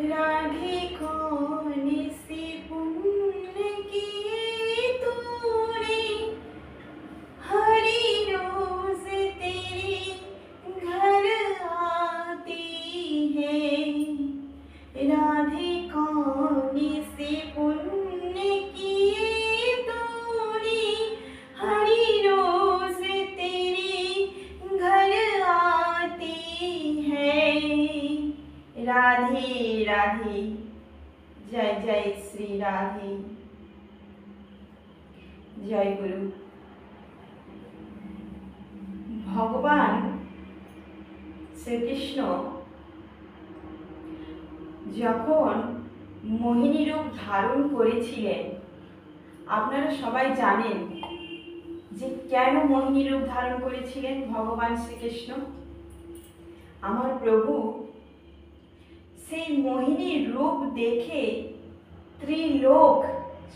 राधे कौन सी पुण्य की तूने, हरी रोज तेरे घर आती है। राधे कौन सी पुण्य की तूने, हरी रोज तेरे घर आती है। राधे राधे, जय जय श्री राधे। जय गुरु। ভগবান শ্রীকৃষ্ণ যখন মোহিনী রূপ ধারণ করেছিলেন, আপনারা সবাই জানেন যে কেন মোহিনী রূপ ধারণ করেছিলেন ভগবান শ্রীকৃষ্ণ। আমার প্রভু সেই মোহিনীর রূপ দেখে ত্রিলোক,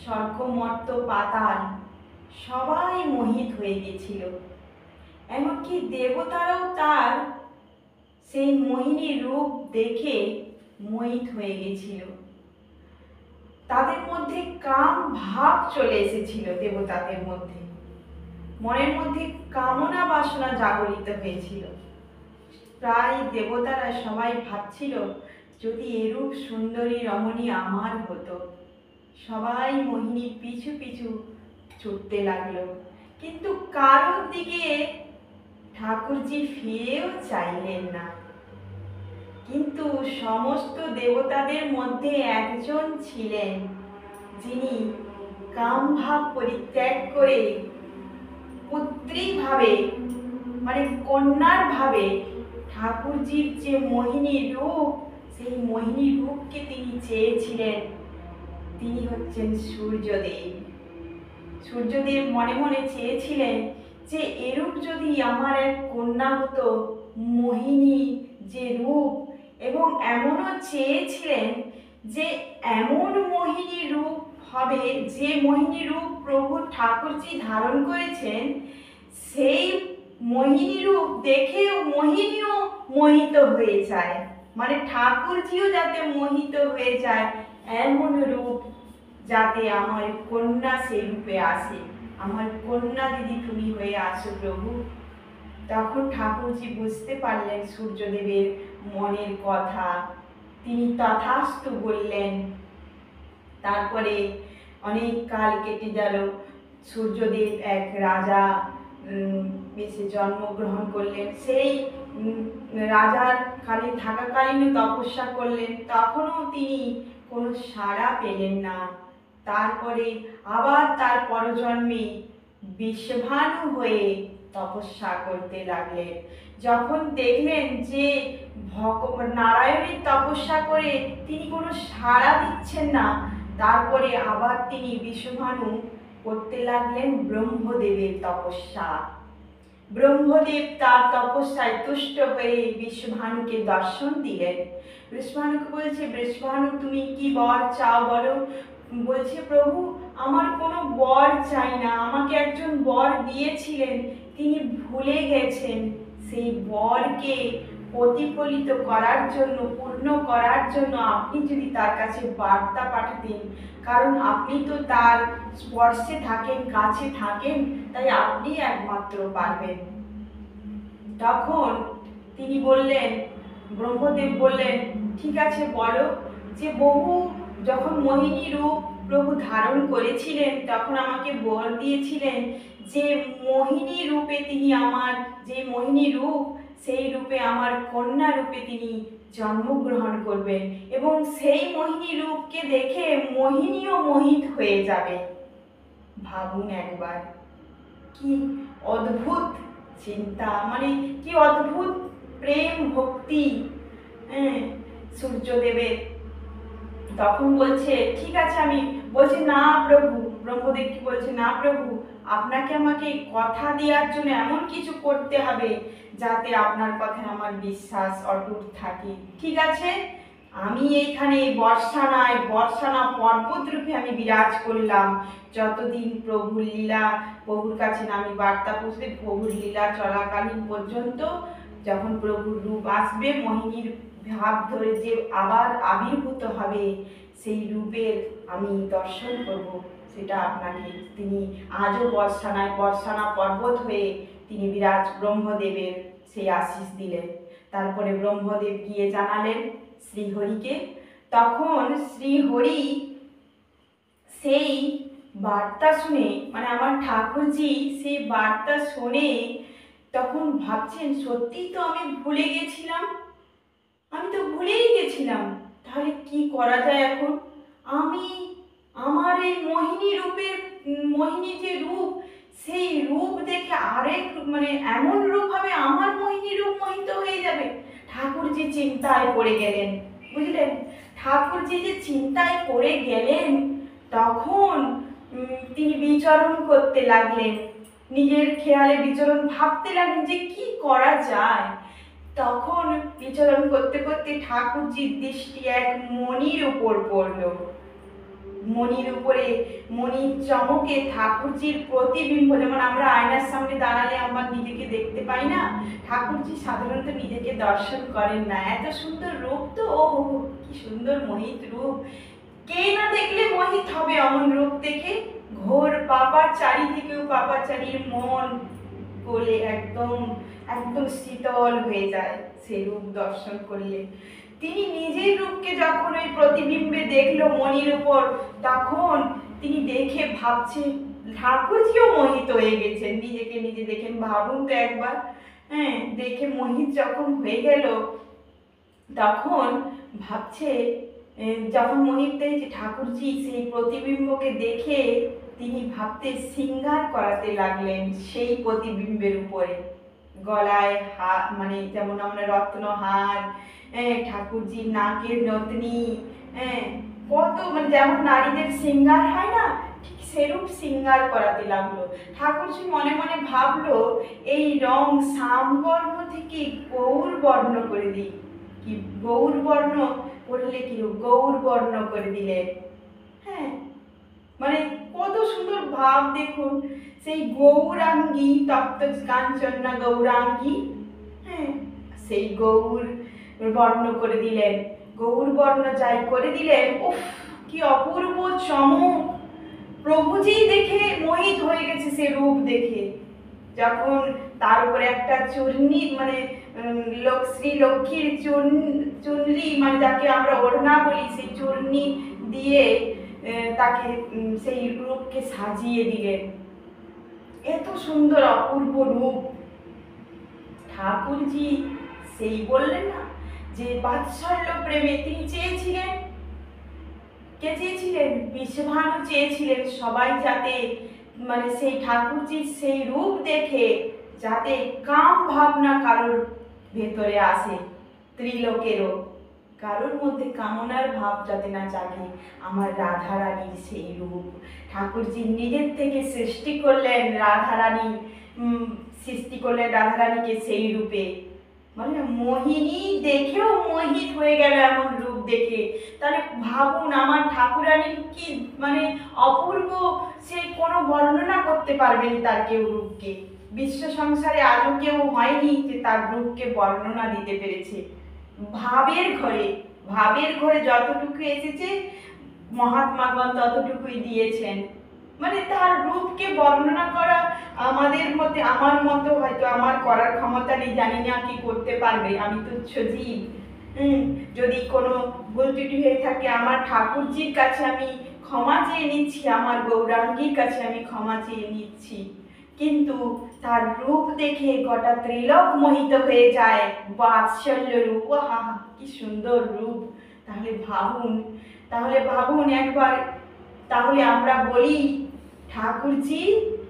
স্বর্গ মর্ত্য পাতাল সবাই মোহিত হয়ে গেছিল। এমনকি দেবতারাও তার সেই মোহিনীর রূপ দেখে মোহিত হয়ে গেছিল। তাদের মধ্যে কাম ভাব চলে এসেছিল, দেবতাদের মধ্যে মনের মধ্যে কামনা বাসনা জাগরিত হয়েছিল। প্রায় দেবতারা সবাই ভাবছিল যদি এরূপ সুন্দরী রমণী আমার হতো। সবাই মোহিনীর পিছু পিছু ছুটতে লাগলো, কিন্তু কারোর দিকে ঠাকুরজি ফিরেও চাইলেন না। কিন্তু সমস্ত দেবতাদের মধ্যে একজন ছিলেন যিনি কামভাব পরিত্যাগ করে পুত্রী ভাবে, মানে কন্যার ভাবে ঠাকুরজির যে মোহিনী রূপ, সেই মোহিনী রূপকে তিনি চেয়েছিলেন। তিনি হচ্ছেন সূর্যদেব। সূর্যদেব মনে মনে চেয়েছিলেন যে এরূপ যদি আমার এক কন্যা হতো, মোহিনী যে রূপ, এবং এমনও চেয়েছিলেন যে এমন মোহিনী রূপ হবে যে মোহিনী রূপ প্রভু ঠাকুরজি ধারণ করেছেন, সেই মোহিনী রূপ দেখেও মোহিনীও মোহিত হয়ে যায়, মানে ঠাকুরজিও যাতে মোহিত হয়ে যায় এমন রূপ যাতে আমার কন্যা সেই রূপে আসে। আমার কন্যা দিদি তুমি হয়ে আসো প্রভু। তখন ঠাকুরজি বুঝতে পারলেন সূর্যদেবের মনের কথা, তিনি তথাস্তু বললেন। তারপরে অনেক কাল কেটে গেল। সূর্যদেব এক রাজা বেশে জন্মগ্রহণ করলেন। সেই রাজার থাকাকালীন তপস্যা করলেন, তখনও তিনি কোনো সাড়া পেলেন না। তারপরে আবার তার পরজন্মে বিষভানু হয়ে তপস্যা করতে লাগলেন। যখন দেখলেন যে নারায়ণের তপস্যা করে তিনি কোনো সাড়া দিচ্ছেন না, তারপরে আবার তিনি বিষভানু করতে লাগলেন ব্রহ্মদেবের তপস্যা। ব্রহ্মদেব তার তপস্যায় তুষ্ট হয়ে বিষভানুকে দর্শন দিলেন। বিষভানুকে বলছে, বিষভানু তুমি কি বর চাও বলো। বলছে, প্রভু আমার কোনো বর চাই না, আমাকে একজন বর দিয়েছিলেন, তিনি ভুলে গেছেন। সেই বরকে প্রতিফলিত করার জন্য, পূর্ণ করার জন্য আপনি যদি তার কাছে বার্তা পাঠাতেন, কারণ আপনি তো তার স্পর্শে থাকেন, কাছে থাকেন, তাই আপনি একমাত্র পারবেন। তখন তিনি বললেন, ব্রহ্মদেব বললেন, ঠিক আছে বলো, যে বহু যখন মোহিনী রূপ প্রভু ধারণ করেছিলেন তখন আমাকে বর দিয়েছিলেন যে মোহিনী রূপে তিনি আমার, যে মোহিনী রূপ সেই রূপে আমার কন্যা রূপে তিনি জন্মগ্রহণ করবেন এবং সেই মোহিনী রূপকে দেখে মোহিনীও মোহিত হয়ে যাবে। ভাবুন একবার, কি অদ্ভুত চিন্তা, মানে কি অদ্ভুত প্রেম ভক্তি সূর্যদেবের। তখন বলছে, ঠিক আছে আমি, বলছে না প্রভু, ব্রহ্মদেব কি বলছে, না প্রভু আপনাকে আমাকে কথা দেওয়ার জন্য এমন কিছু করতে হবে যাতে আপনার কথায় আমার বিশ্বাস অটুট থাকে। ঠিক আছে, আমি এইখানে বর্ষানা পর্বত রূপে আমি বিরাজ করলাম। যতদিন প্রভুর লীলা, প্রভুর কাছে আমি বার্তা পৌঁছবে, প্রভুর লীলা চলাকালীন পর্যন্ত যখন প্রভুর রূপ আসবে, মোহিনীর ভাব ধরে যে আবার আবির্ভূত হবে, সেই রূপের আমি দর্শন করব, সেটা আপনাকে তিনি আজও বর্ষানা পর্বত হয়ে তিনি বিরাজ ব্রহ্মদেবের সেই আশিস দিলেন। তারপরে ব্রহ্মদেব গিয়ে জানালেন শ্রীহরিকে। তখন শ্রীহরি সেই বার্তা শুনে, মানে আমার ঠাকুরজি সেই বার্তা শুনে তখন ভাবছেন, সত্যিই তো আমি ভুলে গেছিলাম, আমি তো ভুলেই গেছিলাম, তাহলে কি করা যায় এখন? আমি আমার এই মোহিনী রূপের, মোহিনী যে রূপ, সেই রূপ দেখে আরেক মানে এমন রূপ হবে, আমার মোহিনী রূপ মোহিত হয়ে যাবে। ঠাকুরজি চিন্তায় পড়ে গেলেন, বুঝলেন? ঠাকুরজি যে চিন্তায় পড়ে গেলেন, তখন তিনি বিচরণ করতে লাগলেন, নিজের খেয়ালে বিচরণ ভাবতে লাগলেন যে কি করা যায়। তখন বিচরণ করতে করতে ঠাকুরজির দৃষ্টি এক মণির উপর পড়ল। মণির উপরে, মণির চমকে ঠাকুরজির প্রতিবিম্ব, যেমন আমরা আয়নার সামনে দাঁড়ালে আমরা নিজেকে দেখতে পাই না, ঠাকুরজি সাধারণত নিজেকে দর্শন করেন না। এত সুন্দর রূপ তো, ও কি সুন্দর মোহিত রূপ, কে না দেখলে মোহিত হবে অমন রূপ দেখে। ঘোর পাপাচারী থেকেও পাপাচারীর মন বলে একদম একদম শীতল হয়ে যায় সেই রূপ দর্শন করলে। তিনি নিজের রূপকে যখন ওই প্রতিবিম্বে দেখলো মণির উপর, তখন তিনি দেখে ভাবছেন, ঠাকুরজিও মোহিত হয়ে গেছেন, নিজেকে নিজে দেখেন। ভাবুন তো একবার, হ্যাঁ, দেখে মোহিত যখন হয়ে গেল, তখন ভাবছে, যখন মোহিত দেখছে ঠাকুরজি সেই প্রতিবিম্বকে দেখে তিনি ভাবতে শৃঙ্গার করাতে লাগলেন সেই প্রতিবিম্বের উপরে। গলায় হার, মানে যেমন আমরা রত্নহার, ঠাকুরজির নাকের নথনি, কত মানে যেমন নারীদের শৃঙ্গার হয় না, ঠিক সেরূপ শৃঙ্গার করাতে লাগলো। ঠাকুরজি মনে মনে ভাবলো, এই রং শ্যামবর্ণ থেকে গৌর বর্ণ করে দিই, কি গৌর বর্ণ করলে কি গৌর বর্ণ করে দিলেন। হ্যাঁ, মানে কত সুন্দর ভাব দেখুন, সেই গৌরাঙ্গী তপ্ত কাঞ্চনা গৌরাঙ্গী, হ্যাঁ, সেই গৌর বর্ণ করে দিলেন, গৌর বর্ণ যাই করে দিলেন। উফ, কি অপূর্ব চমক! প্রভুজি দেখে মোহিত হয়ে গেছে সে রূপ দেখে। যখন তার উপরে একটা চূর্ণি, মানে শ্রী লক্ষ্মীর চুনরি, মানে যাকে আমরা ওড়না বলি, সেই চূর্ণি দিয়ে তাকে সেই রূপকে সাজিয়ে দিলেন। এত সুন্দর অপূর্ব রূপ ঠাকুরজি সেই বললেন না যে বাৎসল্য প্রেমে তিনি চেয়েছিলেন, কে চেয়েছিলেন? বিশ্বভানু চেয়েছিলেন সবাই যাতে মানে সেই ঠাকুরজির সেই রূপ দেখে যাতে কাম ভাবনা কারোর ভেতরে আসে, ত্রিলোকেরও কারোর মধ্যে কামনার ভাব যাতে না জাগে। আমার রাধারানীর সেই রূপ ঠাকুরজি নিজের থেকে সৃষ্টি করলেন, রাধারানী সৃষ্টি করলেন রাধারানীকে সেই রূপে। মানে মোহিনী দেখেও মোহিত হয়ে গেল এমন রূপ দেখে। তাহলে ভাবুন, আমার ঠাকুরানীর কি মানে অপূর্ব, সে কোনো বর্ণনা করতে পারবেন তার কেউ রূপকে। বিশ্ব সংসারে আজও কেউ হয়নি যে তার রূপকে বর্ণনা দিতে পেরেছে। ভাবের ঘরে যতটুকু এসেছে মহাত্মাগণ ততটুকুই দিয়েছেন। মানে তার রূপকে বর্ণনা করা আমাদের মধ্যে, আমার মতো হয়তো আমার করার ক্ষমতা নেই, জানি না কি করতে পারবে, আমি তুচ্ছ জীব। যদি কোনো ভুল ত্রুটি হয়ে থাকে আমার ঠাকুরজির কাছে আমি ক্ষমা চেয়ে নিচ্ছি, আমার গৌরাঙ্গীর কাছে আমি ক্ষমা চেয়ে নিচ্ছি। কিন্তু তার রূপ দেখে গোটা ত্রিলোক মোহিত হয়ে যায়, বাৎসল্য রূপ, হা হা কি সুন্দর রূপ। তাহলে ভাবুন একবার। তাহলে আমরা বলি ঠাকুরজি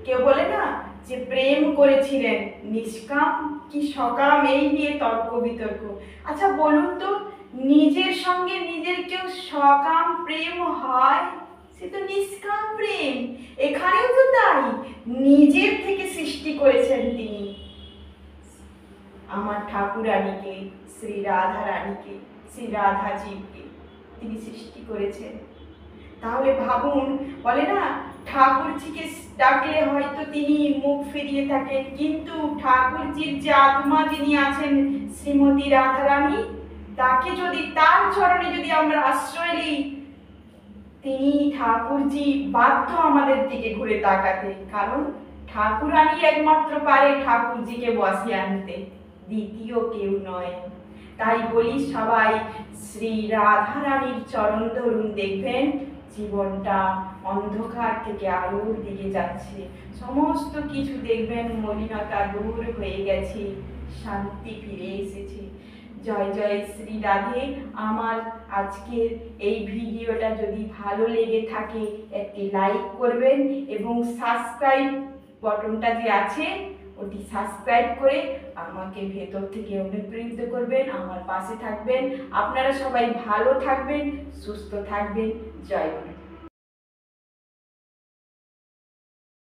কেউ বলে না যে প্রেম করেছিলেন নিষ্কাম কি সকাম, এই নিয়ে তর্ক বিতর্ক। আচ্ছা বলুন তো, নিজের সঙ্গে নিজের কেউ সকাম প্রেম হয়? সে তো নিষ্কাম প্রেম। এখানেও তো তাই, নিজের থেকে সৃষ্টি করেছেন তিনি আমার ঠাকুরানীকে, শ্রী রাধারানীকে, শ্রী রাধাজীবকে তিনি সৃষ্টি করেছেন। তাহলে ভাবুন, বলে না ঠাকুরজিকে ডাকলে হয়তো তিনি মুখ ফিরিয়ে থাকেন, কিন্তু ঠাকুরজির যে আত্মা যিনি আছেন শ্রীমতী রাধারানী, তাকে যদি, তার চরণে যদি আমরা আশ্রয় নিই, তিনি ঠাকুরজি বাধ্য আমাদের দিকে ঘুরে তাকাতে, কারণ ঠাকুরানী একমাত্র পারে ঠাকুরজিকে বসিয়ে আনতে, দ্বিতীয় কেউ নয়। তাই বলি সবাই শ্রী রাধারানীর চরণ ধরুন, দেখবেন জীবনটা অন্ধকার থেকে আলোর দিকে যাচ্ছে, সমস্ত কিছু দেখবেন মলিনতা দূর হয়ে গেছে, শান্তি ফিরে এসেছে। জয় জয় শ্রী রাধে। আমার আজকের এই ভিডিওটা যদি ভালো লেগে থাকে একটি লাইক করবেন এবং সাবস্ক্রাইব বটনটা যে আছে ওটি সাবস্ক্রাইব করে আমাকে ভেতর থেকে অনুপ্রাণিত করবেন, আমার পাশে থাকবেন। আপনারা সবাই ভালো থাকবেন, সুস্থ থাকবেন। জয় গুরু।